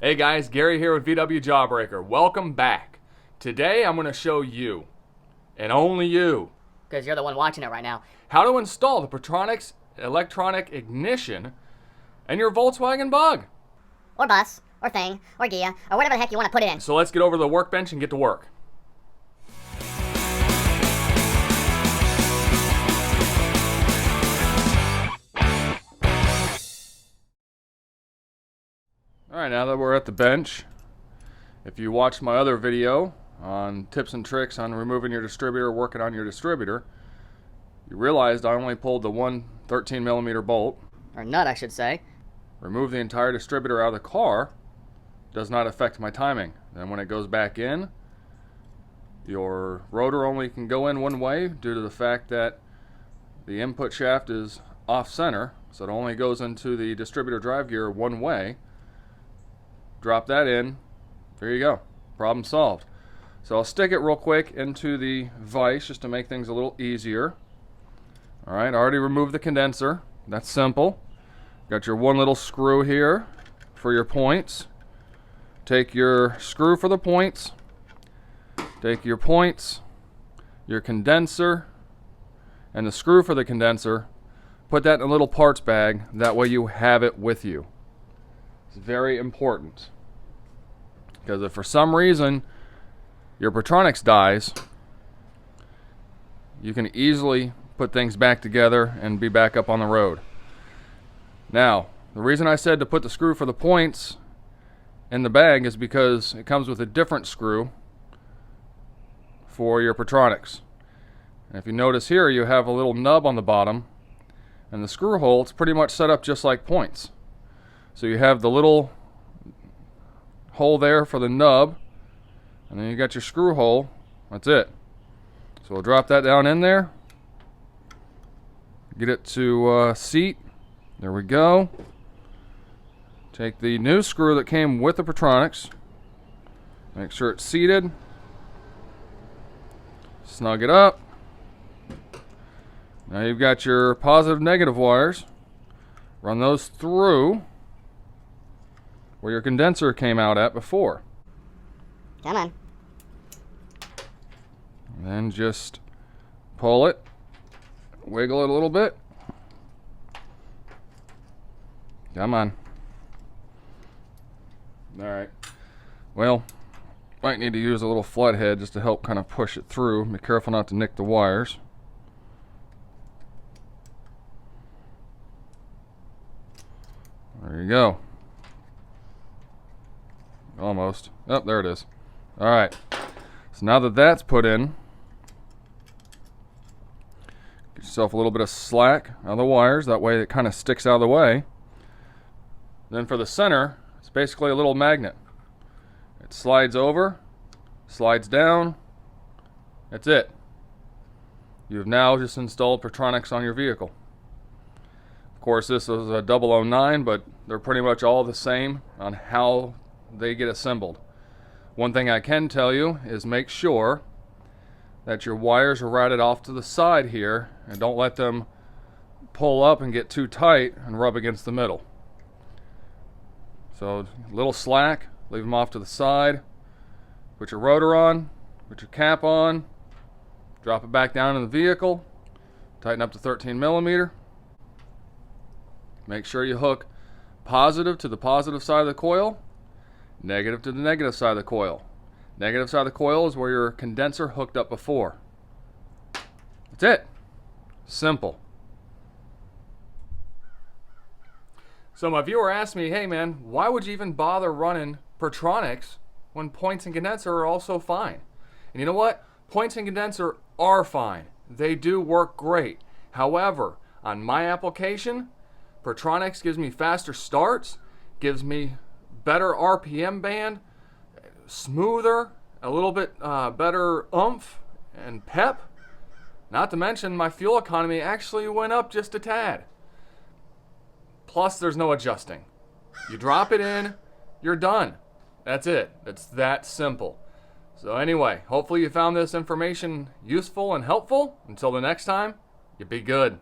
Hey guys, Gary here with VW Jawbreaker. Welcome back. Today I'm going to show you, and only you, because you're the one watching it right now, how to install the Pertronix Electronic Ignition in your Volkswagen Bug. Or bus, or thing, or Gia, or whatever the heck you want to put it in. So let's get over to the workbench and get to work. Alright, now that we're at the bench, if you watched my other video on tips and tricks on removing your distributor, working on your distributor, you realized I only pulled the one 13mm bolt. or nut I should say. Remove the entire distributor out of the car. Does not affect my timing. Then when it goes back in, your rotor only can go in one way due to the fact that the input shaft is off center, so it only goes into the distributor drive gear one way. Drop that in. There you go. Problem solved. So I'll stick it real quick into the vise just to make things a little easier. Alright, I already removed the condenser. That's simple. Got your one little screw here for your points. Take your screw for the points. Take your points, your condenser, and the screw for the condenser. Put that in a little parts bag. That way you have it with you. It's very important, because if for some reason your Pertronix dies, you can easily put things back together and be back up on the road. Now, the reason I said to put the screw for the points in the bag is because it comes with a different screw for your Pertronix. And if you notice here, you have a little nub on the bottom, and the screw hole, it's pretty much set up just like points. So you have the little hole there for the nub, and then you got your screw hole. That's it. So we'll drop that down in there. Get it to seat. There we go. Take the new screw that came with the Pertronix. Make sure it's seated. Snug it up. Now you've got your positive negative wires. Run those through where your condenser came out at before. Come on. And then just pull it, wiggle it a little bit. Come on. Alright. Well, might need to use a little flat head just to help kind of push it through. Be careful not to nick the wires. There you go. Almost. Oh, there it is. Alright. So now that that's put in, get yourself a little bit of slack on the wires. That way it kind of sticks out of the way. Then for the center, it's basically a little magnet. It slides over, slides down. That's it. You've now just installed Pertronix on your vehicle. Of course, this is a 009, but they're pretty much all the same on how they get assembled. One thing I can tell you is make sure that your wires are routed off to the side here, and don't let them pull up and get too tight and rub against the middle. So a little slack, leave them off to the side. Put your rotor on, put your cap on, drop it back down in the vehicle, tighten up to 13mm. Make sure you hook positive to the positive side of the coil, negative to the negative side of the coil. Negative side of the coil is where your condenser hooked up before. That's it. Simple. So my viewer asked me, hey man, why would you even bother running Pertronix when points and condenser are also fine? And you know what? Points and condenser are fine. They do work great. However, on my application, Pertronix gives me faster starts, gives me better RPM band, smoother, a little bit better oomph and pep. Not to mention my fuel economy actually went up just a tad. Plus there's no adjusting. You drop it in, you're done. That's it. It's that simple. So anyway, hopefully you found this information useful and helpful. Until the next time, you be good.